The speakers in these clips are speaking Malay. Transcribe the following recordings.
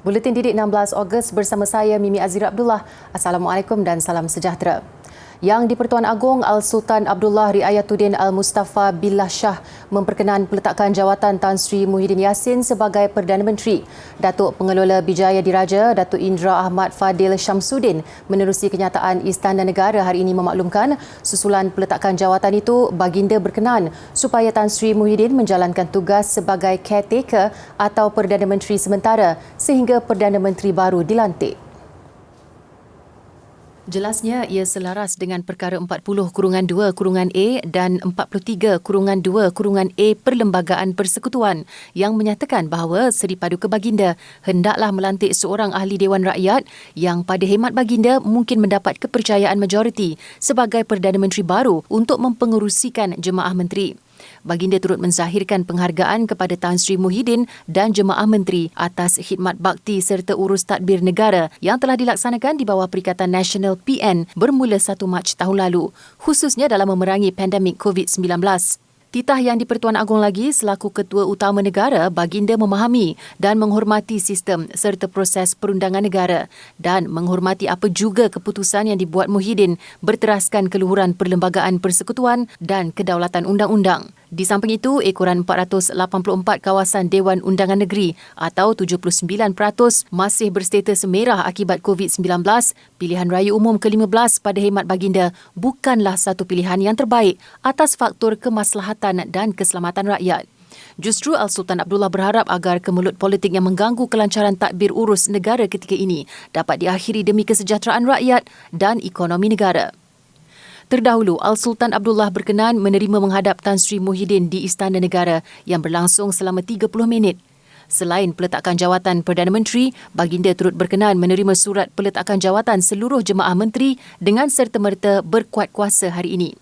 Buletin Didik 16 Ogos bersama saya Mimi Azira Abdullah. Assalamualaikum dan salam sejahtera. Yang di-Pertuan Agong Al-Sultan Abdullah Riayatuddin Al-Mustafa Billah Shah memperkenan peletakan jawatan Tan Sri Muhyiddin Yassin sebagai Perdana Menteri. Datuk Pengelola Bijaya Diraja, Datuk Indra Ahmad Fadil Syamsuddin menerusi kenyataan Istana Negara hari ini memaklumkan susulan peletakan jawatan itu, baginda berkenan supaya Tan Sri Muhyiddin menjalankan tugas sebagai caretaker atau Perdana Menteri sementara sehingga Perdana Menteri baru dilantik. Jelasnya, ia selaras dengan perkara 40/2/A dan 43/2/A Perlembagaan Persekutuan yang menyatakan bahawa Seri Paduka Baginda hendaklah melantik seorang ahli Dewan Rakyat yang pada khidmat baginda mungkin mendapat kepercayaan majoriti sebagai Perdana Menteri baru untuk mempengerusikan jemaah menteri. Baginda turut menzahirkan penghargaan kepada Tan Sri Muhyiddin dan jemaah menteri atas khidmat bakti serta urus tadbir negara yang telah dilaksanakan di bawah Perikatan Nasional PN bermula 1 Mac tahun lalu, khususnya dalam memerangi pandemik COVID-19. Titah Yang di-Pertuan Agong lagi, selaku Ketua Utama Negara, baginda memahami dan menghormati sistem serta proses perundangan negara dan menghormati apa juga keputusan yang dibuat Muhyiddin berteraskan keluhuran Perlembagaan Persekutuan dan kedaulatan undang-undang. Di samping itu, ekoran 484 kawasan Dewan Undangan Negeri atau 79% masih berstatus merah akibat COVID-19. Pilihan raya umum ke-15 pada khidmat baginda bukanlah satu pilihan yang terbaik atas faktor kemaslahatan dan keselamatan rakyat. Justru Al-Sultan Abdullah berharap agar kemelut politik yang mengganggu kelancaran tadbir urus negara ketika ini dapat diakhiri demi kesejahteraan rakyat dan ekonomi negara. Terdahulu, Al-Sultan Abdullah berkenan menerima menghadap Tan Sri Muhyiddin di Istana Negara yang berlangsung selama 30 minit. Selain peletakan jawatan Perdana Menteri, baginda turut berkenan menerima surat peletakan jawatan seluruh jemaah menteri dengan serta-merta berkuat kuasa hari ini.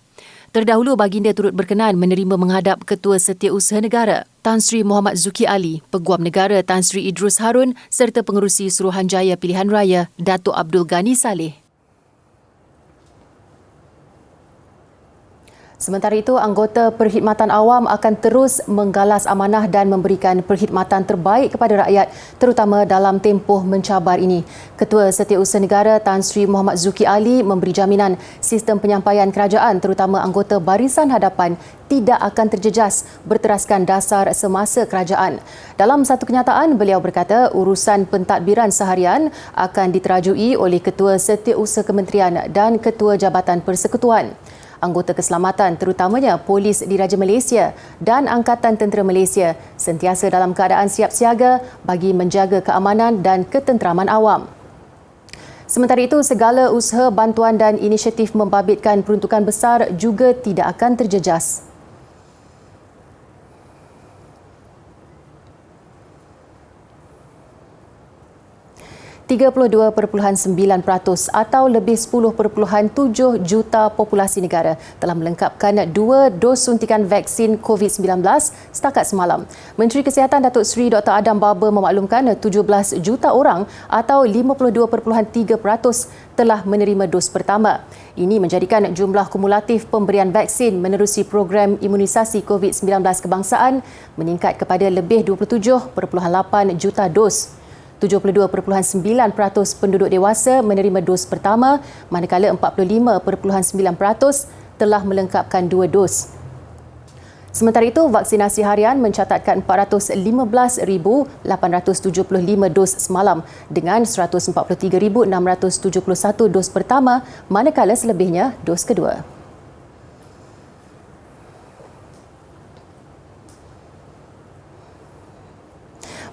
Terdahulu, baginda turut berkenan menerima menghadap Ketua Setiausaha Negara, Tan Sri Muhammad Zuki Ali, Peguam Negara Tan Sri Idrus Harun serta Pengerusi Suruhanjaya Pilihan Raya, Datuk Abdul Ghani Saleh. Sementara itu, anggota Perkhidmatan Awam akan terus menggalas amanah dan memberikan perkhidmatan terbaik kepada rakyat terutama dalam tempoh mencabar ini. Ketua Setiausaha Negara Tan Sri Muhammad Zuki Ali memberi jaminan sistem penyampaian kerajaan terutama anggota Barisan Hadapan tidak akan terjejas berteraskan dasar semasa kerajaan. Dalam satu kenyataan, beliau berkata urusan pentadbiran seharian akan diterajui oleh Ketua Setiausaha Kementerian dan Ketua Jabatan Persekutuan. Anggota keselamatan terutamanya Polis Diraja Malaysia dan Angkatan Tentera Malaysia sentiasa dalam keadaan siap siaga bagi menjaga keamanan dan ketenteraman awam. Sementara itu, segala usaha bantuan dan inisiatif membabitkan peruntukan besar juga tidak akan terjejas. 32.9% atau lebih 10.7 juta populasi negara telah melengkapkan 2 dos suntikan vaksin COVID-19 setakat semalam. Menteri Kesihatan Datuk Seri Dr. Adam Baba memaklumkan 17 juta orang atau 52.3% telah menerima dos pertama. Ini menjadikan jumlah kumulatif pemberian vaksin menerusi program imunisasi COVID-19 kebangsaan meningkat kepada lebih 27.8 juta dos. 72.9% penduduk dewasa menerima dos pertama, manakala 45.9% telah melengkapkan 2 dos. Sementara itu, vaksinasi harian mencatatkan 415,875 dos semalam dengan 143,671 dos pertama, manakala selebihnya dos kedua.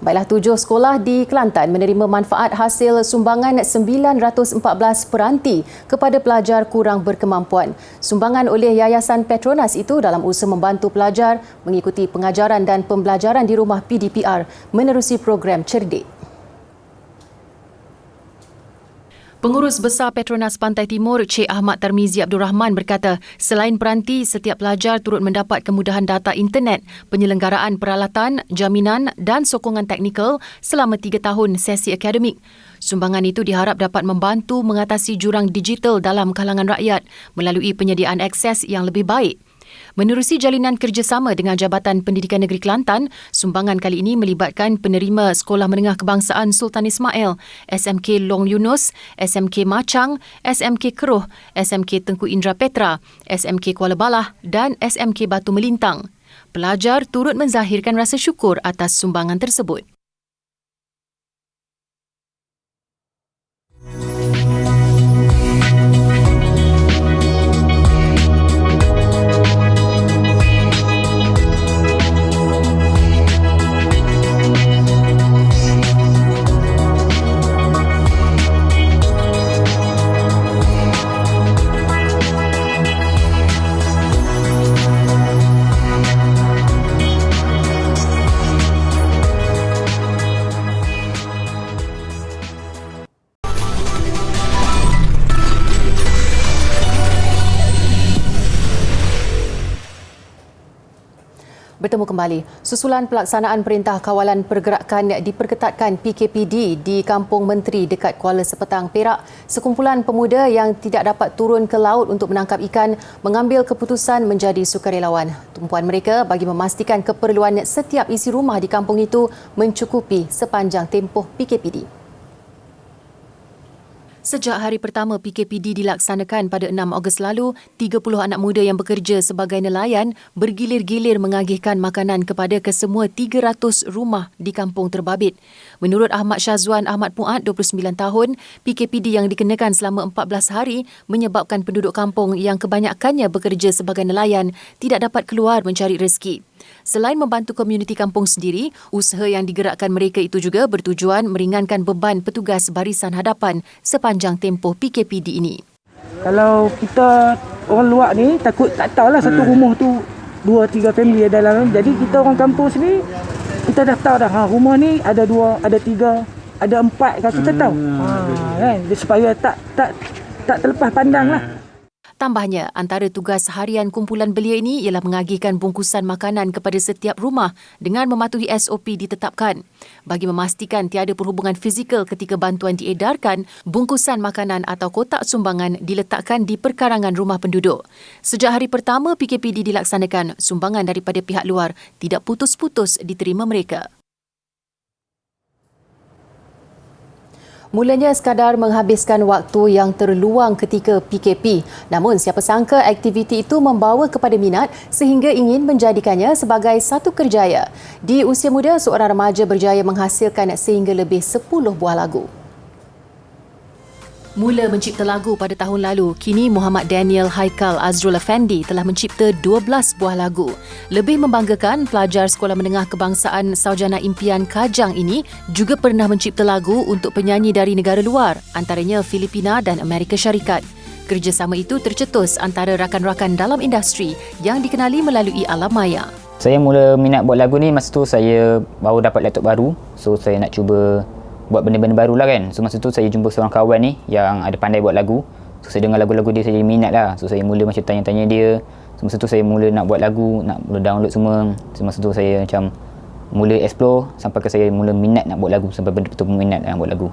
Baiklah, 7 sekolah di Kelantan menerima manfaat hasil sumbangan 914 peranti kepada pelajar kurang berkemampuan. Sumbangan oleh Yayasan Petronas itu dalam usaha membantu pelajar mengikuti pengajaran dan pembelajaran di rumah PDPR menerusi program Cerdik. Pengurus Besar Petronas Pantai Timur, Cik Ahmad Tarmizi Abdul Rahman berkata, selain peranti, setiap pelajar turut mendapat kemudahan data internet, penyelenggaraan peralatan, jaminan dan sokongan teknikal selama 3 tahun sesi akademik. Sumbangan itu diharap dapat membantu mengatasi jurang digital dalam kalangan rakyat melalui penyediaan akses yang lebih baik. Menerusi jalinan kerjasama dengan Jabatan Pendidikan Negeri Kelantan, sumbangan kali ini melibatkan penerima Sekolah Menengah Kebangsaan Sultan Ismail, SMK Long Yunus, SMK Machang, SMK Keruh, SMK Tengku Indra Petra, SMK Kuala Balah dan SMK Batu Melintang. Pelajar turut menzahirkan rasa syukur atas sumbangan tersebut. Bertemu kembali. Susulan pelaksanaan Perintah Kawalan Pergerakan diperketatkan PKPD di Kampung Menteri dekat Kuala Sepetang, Perak, sekumpulan pemuda yang tidak dapat turun ke laut untuk menangkap ikan mengambil keputusan menjadi sukarelawan. Tumpuan mereka bagi memastikan keperluan setiap isi rumah di kampung itu mencukupi sepanjang tempoh PKPD. Sejak hari pertama PKPD dilaksanakan pada 6 Ogos lalu, 30 anak muda yang bekerja sebagai nelayan bergilir-gilir mengagihkan makanan kepada kesemua 300 rumah di kampung terbabit. Menurut Ahmad Syazwan Ahmad Muad, 29 tahun, PKPD yang dikenakan selama 14 hari menyebabkan penduduk kampung yang kebanyakannya bekerja sebagai nelayan tidak dapat keluar mencari rezeki. Selain membantu komuniti kampung sendiri, usaha yang digerakkan mereka itu juga bertujuan meringankan beban petugas barisan hadapan sepanjang tempoh PKPD ini. Kalau kita orang luar ni takut tak tahulah satu rumah tu 2-3 family ada dalam. Jadi kita orang kampung sini kita dah tahu dah rumah ni ada 2, ada 3, ada 4 kan kita tahu. Kan supaya tak terlepas pandang lah. Tambahnya, antara tugas harian kumpulan belia ini ialah mengagihkan bungkusan makanan kepada setiap rumah dengan mematuhi SOP ditetapkan. Bagi memastikan tiada perhubungan fizikal ketika bantuan diedarkan, bungkusan makanan atau kotak sumbangan diletakkan di perkarangan rumah penduduk. Sejak hari pertama PKPD dilaksanakan, sumbangan daripada pihak luar tidak putus-putus diterima mereka. Mulanya sekadar menghabiskan waktu yang terluang ketika PKP. Namun siapa sangka aktiviti itu membawa kepada minat sehingga ingin menjadikannya sebagai satu kerjaya. Di usia muda, seorang remaja berjaya menghasilkan sehingga lebih 10 buah lagu. Mula mencipta lagu pada tahun lalu, kini Muhammad Daniel Haikal Azrul Effendi telah mencipta 12 buah lagu. Lebih membanggakan, pelajar Sekolah Menengah Kebangsaan Sarjana Impian Kajang ini juga pernah mencipta lagu untuk penyanyi dari negara luar, antaranya Filipina dan Amerika Syarikat. Kerjasama itu tercetus antara rakan-rakan dalam industri yang dikenali melalui alam maya. Saya mula minat buat lagu ni masa tu saya baru dapat laptop baru. So saya nak cuba buat benda-benda baru lah kan. So masa tu saya jumpa seorang kawan ni yang ada pandai buat lagu. So saya dengar lagu-lagu dia, saya jadi minat lah. So saya mula macam tanya-tanya dia. So masa tu saya mula nak buat lagu, nak mula download semua. So masa tu saya macam mula explore sampai ke saya mula minat nak buat lagu, sampai betul-betul minat nak buat lagu.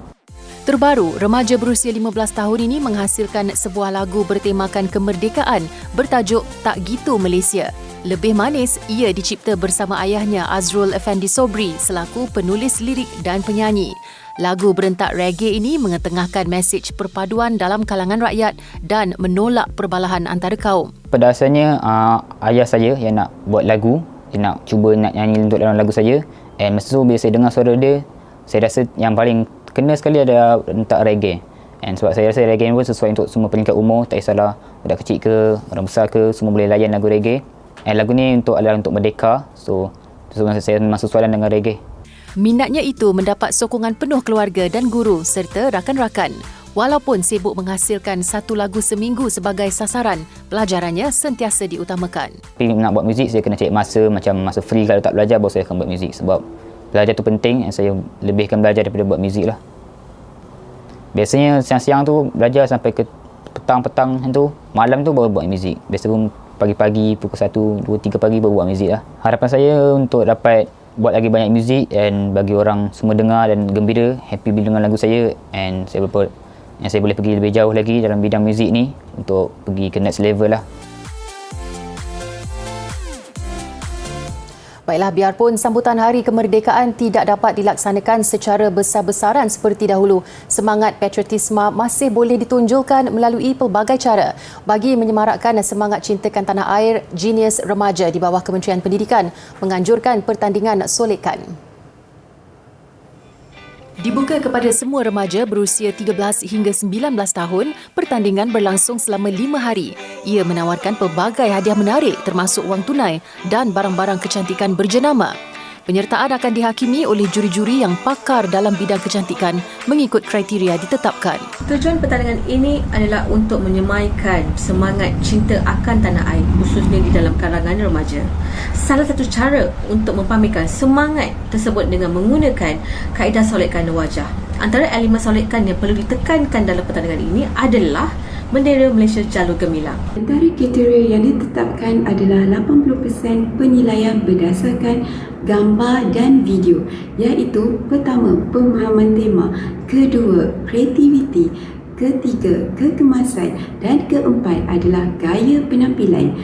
Terbaru, remaja berusia 15 tahun ini menghasilkan sebuah lagu bertemakan kemerdekaan bertajuk Tak Gitu Malaysia. Lebih manis, ia dicipta bersama ayahnya Azrul Effendi Sobri selaku penulis lirik dan penyanyi. Lagu berentak reggae ini mengetengahkan mesej perpaduan dalam kalangan rakyat dan menolak perbalahan antara kaum. Pada asalnya, ayah saya yang nak buat lagu, dia nak cuba nak nyanyi untuk dalam lagu saya. And masa tu bila saya dengar suara dia, saya rasa yang paling kena sekali ada rentak reggae. And sebab saya rasa reggae pun sesuai untuk semua peringkat umur, tak kisahlah budak kecil ke, orang besar ke, semua boleh layan lagu reggae. And lagu ni adalah untuk merdeka, so saya masuk soalan dengan reggae. Minatnya itu mendapat sokongan penuh keluarga dan guru serta rakan-rakan. Walaupun sibuk menghasilkan satu lagu seminggu sebagai sasaran, pelajarannya sentiasa diutamakan. Tapi nak buat muzik, saya kena cari masa, macam masa free kalau tak belajar, baru saya akan buat muzik. Sebab belajar tu penting, dan saya lebihkan belajar daripada buat muzik lah. Biasanya siang-siang tu belajar sampai ke petang-petang tu, malam tu baru buat muzik. Biasa pun pagi-pagi pukul 1, 2, 3 pagi baru buat muzik lah. Harapan saya untuk dapat buat lagi banyak muzik dan bagi orang semua dengar dan gembira, happy dengan lagu saya, and saya boleh pergi lebih jauh lagi dalam bidang muzik ni untuk pergi ke next level lah. Baiklah, biarpun sambutan Hari Kemerdekaan tidak dapat dilaksanakan secara besar-besaran seperti dahulu, semangat patriotisme masih boleh ditunjukkan melalui pelbagai cara. Bagi menyemarakkan semangat cintakan tanah air, Genius Remaja di bawah Kementerian Pendidikan menganjurkan pertandingan solekan. Dibuka kepada semua remaja berusia 13 hingga 19 tahun, pertandingan berlangsung selama 5 hari. Ia menawarkan pelbagai hadiah menarik termasuk wang tunai dan barang-barang kecantikan berjenama. Penyertaan akan dihakimi oleh juri-juri yang pakar dalam bidang kecantikan mengikut kriteria ditetapkan. Tujuan pertandingan ini adalah untuk menyemaikan semangat cinta akan tanah air, khususnya di dalam kalangan remaja. Salah satu cara untuk mempamerkan semangat tersebut dengan menggunakan kaedah solekan wajah. Antara elemen solekan yang perlu ditekankan dalam pertandingan ini adalah bendera Malaysia jalur gemilang. Antara kriteria yang ditetapkan adalah 80% penilaian berdasarkan gambar dan video, iaitu pertama, pemahaman tema, kedua, kreativiti, ketiga, kekemasan dan keempat adalah gaya penampilan.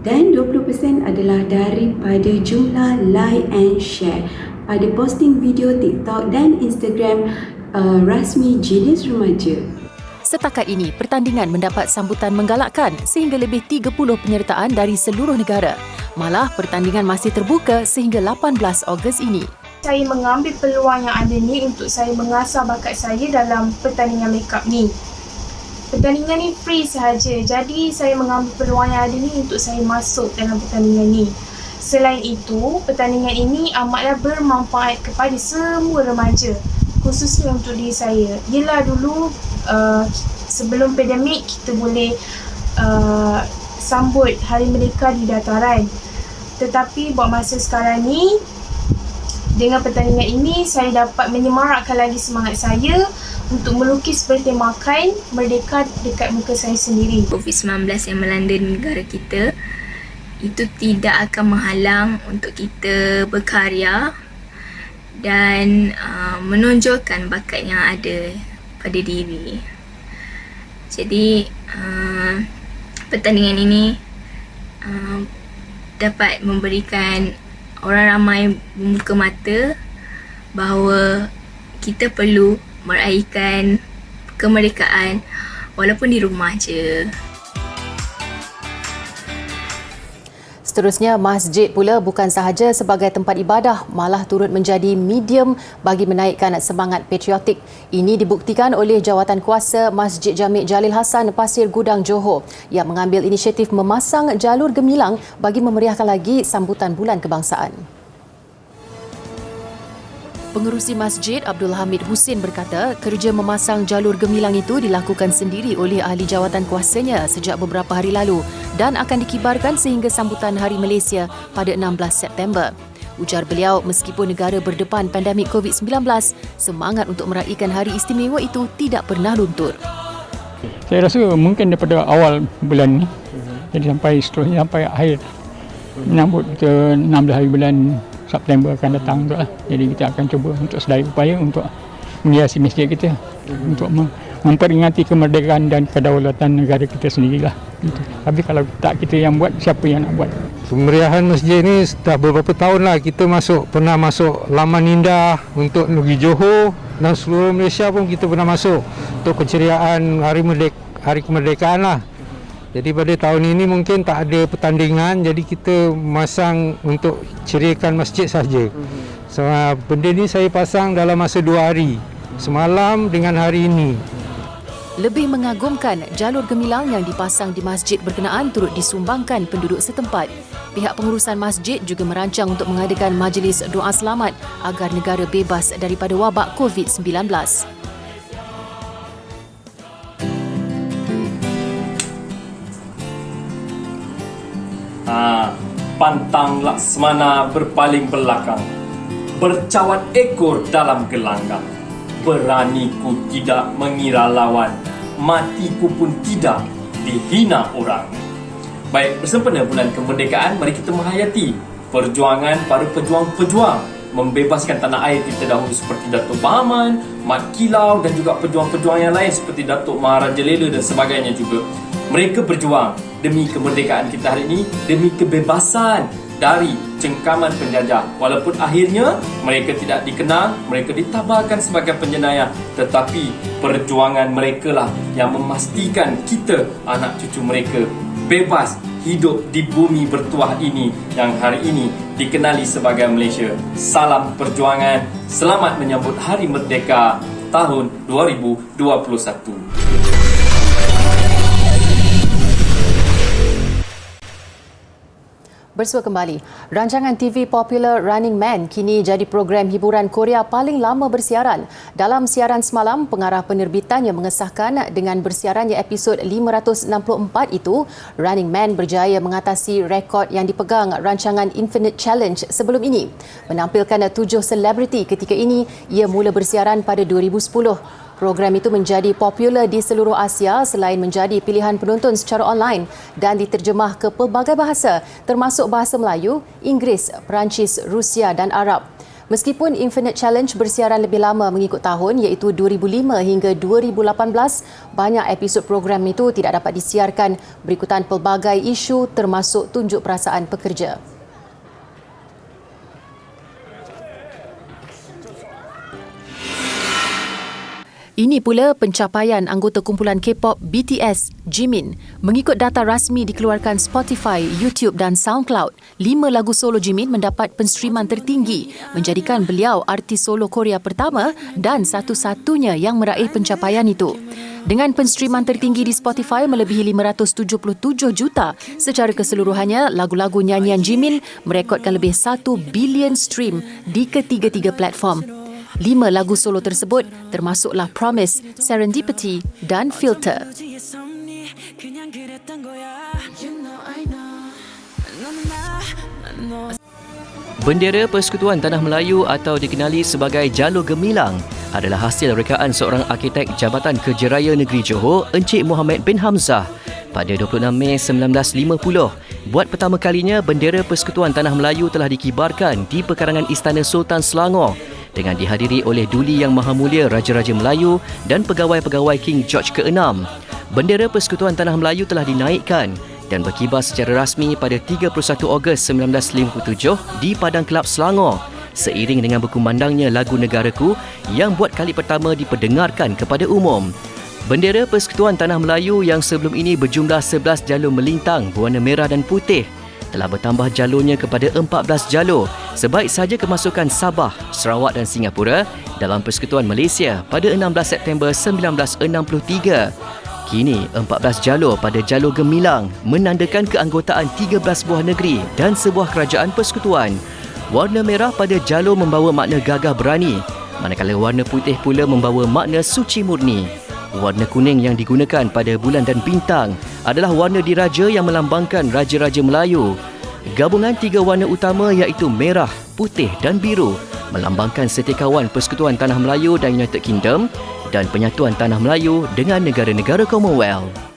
Dan 20% adalah daripada jumlah like and share pada posting video TikTok dan Instagram rasmi Genius Remaja. Setakat ini, pertandingan mendapat sambutan menggalakkan sehingga lebih 30 penyertaan dari seluruh negara. Malah, pertandingan masih terbuka sehingga 18 Ogos ini. Saya mengambil peluang yang ada ni untuk saya mengasah bakat saya dalam pertandingan makeup ni. Pertandingan ni free sahaja, jadi saya mengambil peluang yang ada ni untuk saya masuk dalam pertandingan ni. Selain itu, pertandingan ini amatlah bermanfaat kepada semua remaja, khususnya untuk diri saya. Yelah dulu sebelum pandemik kita boleh sambut Hari Merdeka di dataran. Tetapi buat masa sekarang ni, dengan pertandingan ini saya dapat menyemarakkan lagi semangat saya untuk melukis bertemakan merdeka dekat muka saya sendiri. COVID-19 yang melanda negara kita itu tidak akan menghalang untuk kita berkarya dan menonjolkan bakat yang ada pada diri. Jadi pertandingan ini dapat memberikan orang ramai membuka mata bahawa kita perlu meraihkan kemerdekaan walaupun di rumah je. Seterusnya, masjid pula bukan sahaja sebagai tempat ibadah, malah turut menjadi medium bagi menaikkan semangat patriotik. Ini dibuktikan oleh Jawatan Kuasa Masjid Jami' Jalil Hassan Pasir Gudang Johor yang mengambil inisiatif memasang jalur gemilang bagi memeriahkan lagi sambutan Bulan Kebangsaan. Pengerusi masjid Abdul Hamid Husin berkata, kerja memasang jalur gemilang itu dilakukan sendiri oleh ahli jawatan kuasanya sejak beberapa hari lalu dan akan dikibarkan sehingga sambutan Hari Malaysia pada 16 September. Ujar beliau, meskipun negara berdepan pandemik COVID-19, semangat untuk meraihkan hari istimewa itu tidak pernah luntur. Saya rasa mungkin daripada awal bulan ni, jadi seterusnya sampai akhir menyambut ke 16 hari bulan September akan datang tu lah. Jadi kita akan cuba untuk sedaya upaya untuk menghiasi masjid kita untuk memperingati kemerdekaan dan kedaulatan negara kita sendirilah. Gitu. Tapi kalau tak kita yang buat, siapa yang nak buat? Kemeriahan masjid ni dah beberapa tahun lah kita pernah masuk laman indah untuk negeri Johor dan seluruh Malaysia pun kita pernah masuk untuk keceriaan hari kemerdekaan lah. Jadi pada tahun ini mungkin tak ada pertandingan, jadi kita masang untuk ceriakan masjid saja. So, benda ni saya pasang dalam masa 2 hari, semalam dengan hari ini. Lebih mengagumkan, jalur gemilang yang dipasang di masjid berkenaan turut disumbangkan penduduk setempat. Pihak pengurusan masjid juga merancang untuk mengadakan majlis doa selamat agar negara bebas daripada wabak COVID-19. Pantang Laksmana berpaling belakang, bercawat ekor dalam gelanggang. Beraniku tidak mengira lawan, matiku pun tidak dihina orang. Baik, bersempena bulan kemerdekaan, mari kita menghayati perjuangan para pejuang-pejuang membebaskan tanah air kita dahulu seperti Datuk Bahaman, Mat Kilau dan juga pejuang-pejuang yang lain seperti Datuk Maharaja Lela dan sebagainya juga. Mereka berjuang demi kemerdekaan kita hari ini, demi kebebasan dari cengkaman penjajah. Walaupun akhirnya mereka tidak dikenal, mereka ditabarkan sebagai penjenayah, tetapi perjuangan mereka lah yang memastikan kita, anak cucu mereka, bebas hidup di bumi bertuah ini yang hari ini dikenali sebagai Malaysia. Salam perjuangan, selamat menyambut Hari Merdeka tahun 2021. Bersua kembali, rancangan TV popular Running Man kini jadi program hiburan Korea paling lama bersiaran. Dalam siaran semalam, pengarah penerbitannya mengesahkan dengan bersiarannya episod 564 itu, Running Man berjaya mengatasi rekod yang dipegang rancangan Infinite Challenge sebelum ini. Menampilkan 7 selebriti ketika ini, ia mula bersiaran pada 2010. Program itu menjadi popular di seluruh Asia selain menjadi pilihan penonton secara online dan diterjemah ke pelbagai bahasa termasuk bahasa Melayu, Inggeris, Perancis, Rusia dan Arab. Meskipun Infinite Challenge bersiaran lebih lama mengikut tahun iaitu 2005 hingga 2018, banyak episod program itu tidak dapat disiarkan berikutan pelbagai isu termasuk tunjuk perasaan pekerja. Ini pula pencapaian anggota kumpulan K-pop BTS, Jimin. Mengikut data rasmi dikeluarkan Spotify, YouTube dan SoundCloud, 5 lagu solo Jimin mendapat penstriman tertinggi, menjadikan beliau artis solo Korea pertama dan satu-satunya yang meraih pencapaian itu. Dengan penstriman tertinggi di Spotify melebihi 577 juta, secara keseluruhannya lagu-lagu nyanyian Jimin merekodkan lebih 1 bilion stream di ketiga-tiga platform. 5 lagu solo tersebut termasuklah Promise, Serendipity dan Filter. Bendera Persekutuan Tanah Melayu atau dikenali sebagai Jalur Gemilang adalah hasil rekaan seorang arkitek Jabatan Kerja Raya Negeri Johor, Encik Mohamed bin Hamzah pada 26 Mei 1950. Buat pertama kalinya, bendera Persekutuan Tanah Melayu telah dikibarkan di pekarangan Istana Sultan Selangor dengan dihadiri oleh Duli Yang Maha Mulia Raja-Raja Melayu dan pegawai-pegawai King George ke-6. Bendera Persekutuan Tanah Melayu telah dinaikkan dan berkibar secara rasmi pada 31 Ogos 1957 di Padang Kelab Selangor seiring dengan berkumandangnya lagu Negaraku yang buat kali pertama diperdengarkan kepada umum. Bendera Persekutuan Tanah Melayu yang sebelum ini berjumlah 11 jalur melintang berwarna merah dan putih telah bertambah jalurnya kepada 14 jalur sebaik sahaja kemasukan Sabah, Sarawak dan Singapura dalam Persekutuan Malaysia pada 16 September 1963. Kini, 14 jalur pada Jalur Gemilang menandakan keanggotaan 13 buah negeri dan sebuah kerajaan persekutuan. Warna merah pada jalur membawa makna gagah berani, manakala warna putih pula membawa makna suci murni. Warna kuning yang digunakan pada bulan dan bintang adalah warna diraja yang melambangkan Raja-Raja Melayu. Gabungan 3 warna utama iaitu merah, putih dan biru melambangkan setiakawan Persekutuan Tanah Melayu dan United Kingdom dan penyatuan Tanah Melayu dengan negara-negara Commonwealth.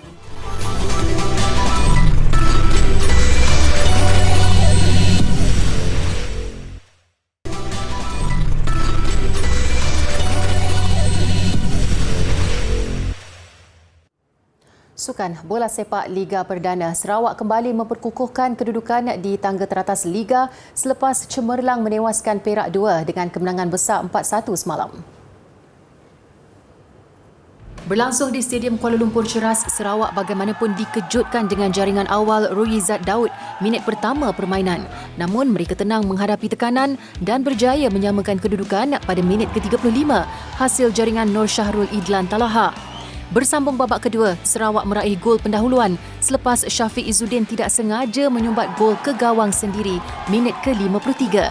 Sukan bola sepak Liga Perdana, Sarawak kembali memperkukuhkan kedudukan di tangga teratas Liga selepas cemerlang menewaskan Perak 2 dengan kemenangan besar 4-1 semalam. Berlangsung di Stadium Kuala Lumpur Ceras, Sarawak bagaimanapun dikejutkan dengan jaringan awal Ruizat Daud minit pertama permainan. Namun mereka tenang menghadapi tekanan dan berjaya menyamakan kedudukan pada minit ke-35 hasil jaringan Nur Syahrul Idlan Talaha. Bersambung babak kedua, Sarawak meraih gol pendahuluan selepas Syafiq Izzuddin tidak sengaja menyumbat gol ke gawang sendiri minit ke-53.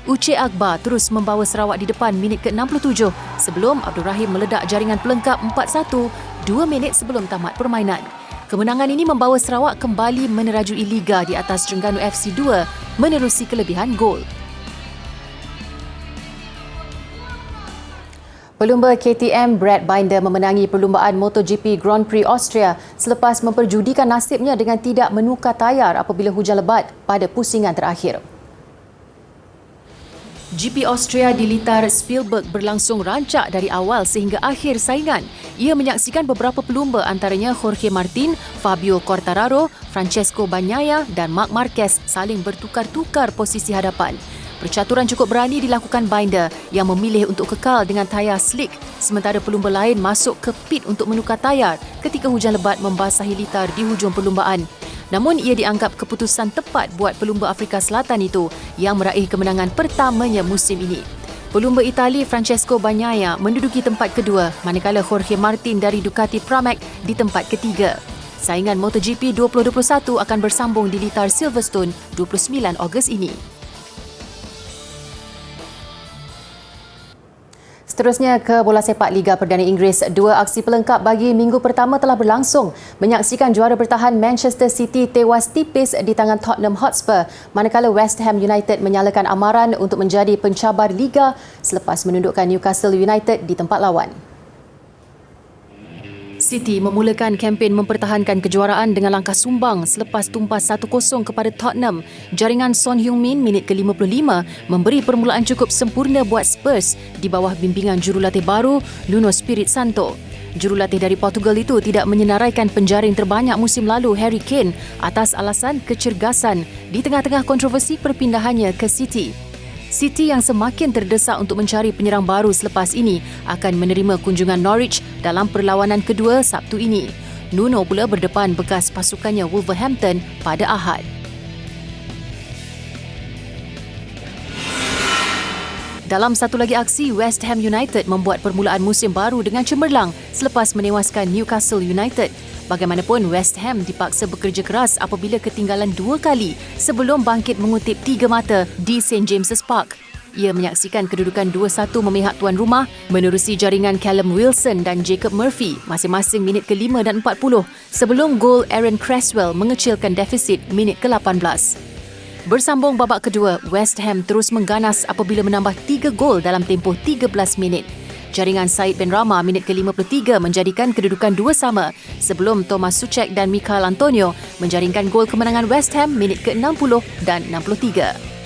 Uche Akbar terus membawa Sarawak di depan minit ke-67 sebelum Abdul Rahim meledak jaringan pelengkap 4-1 2 minit sebelum tamat permainan. Kemenangan ini membawa Sarawak kembali menerajui Liga di atas Terengganu FC 2 menerusi kelebihan gol. Pelumba KTM Brad Binder memenangi perlumbaan MotoGP Grand Prix Austria selepas memperjudikan nasibnya dengan tidak menukar tayar apabila hujan lebat pada pusingan terakhir. GP Austria di litar Spielberg berlangsung rancak dari awal sehingga akhir saingan. Ia menyaksikan beberapa pelumba antaranya Jorge Martin, Fabio Quartararo, Francesco Bagnaia dan Marc Marquez saling bertukar-tukar posisi hadapan. Percaturan cukup berani dilakukan Binder yang memilih untuk kekal dengan tayar slick sementara pelumba lain masuk ke pit untuk menukar tayar ketika hujan lebat membasahi litar di hujung perlumbaan. Namun ia dianggap keputusan tepat buat pelumba Afrika Selatan itu yang meraih kemenangan pertamanya musim ini. Pelumba Itali Francesco Bagnaia menduduki tempat kedua manakala Jorge Martin dari Ducati Pramac di tempat ketiga. Saingan MotoGP 2021 akan bersambung di litar Silverstone 29 Ogos ini. Seterusnya ke bola sepak Liga Perdana Inggeris. Dua aksi pelengkap bagi minggu pertama telah berlangsung menyaksikan juara bertahan Manchester City tewas tipis di tangan Tottenham Hotspur manakala West Ham United menyalakan amaran untuk menjadi pencabar Liga selepas menundukkan Newcastle United di tempat lawan. City memulakan kempen mempertahankan kejuaraan dengan langkah sumbang selepas tumpas 1-0 kepada Tottenham. Jaringan Son Heung-min minit ke-55 memberi permulaan cukup sempurna buat Spurs di bawah bimbingan jurulatih baru Nuno Espirito Santo. Jurulatih dari Portugal itu tidak menyenaraikan penjaring terbanyak musim lalu Harry Kane atas alasan kecergasan di tengah-tengah kontroversi perpindahannya ke City. City yang semakin terdesak untuk mencari penyerang baru selepas ini akan menerima kunjungan Norwich dalam perlawanan kedua Sabtu ini. Nuno pula berdepan bekas pasukannya Wolverhampton pada Ahad. Dalam satu lagi aksi, West Ham United membuat permulaan musim baru dengan cemerlang selepas menewaskan Newcastle United. Bagaimanapun, West Ham dipaksa bekerja keras apabila ketinggalan 2 kali sebelum bangkit mengutip 3 mata di St James's Park. Ia menyaksikan kedudukan 2-1 memihak tuan rumah menerusi jaringan Callum Wilson dan Jacob Murphy masing-masing minit ke-5 dan 40 sebelum gol Aaron Cresswell mengecilkan defisit minit ke-18. Bersambung babak kedua, West Ham terus mengganas apabila menambah 3 gol dalam tempoh 13 minit. Jaringan Said Ben Rama minit ke-53 menjadikan kedudukan 2-2 sebelum Thomas Soucek dan Michael Antonio menjaringkan gol kemenangan West Ham minit ke-60 dan 63.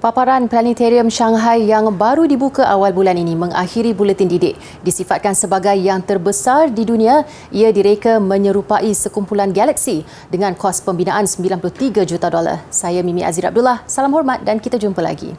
Paparan Planetarium Shanghai yang baru dibuka awal bulan ini mengakhiri buletin didik. Disifatkan sebagai yang terbesar di dunia, ia direka menyerupai sekumpulan galaksi dengan kos pembinaan $93 juta. Saya Mimi Azir Abdullah, salam hormat dan kita jumpa lagi.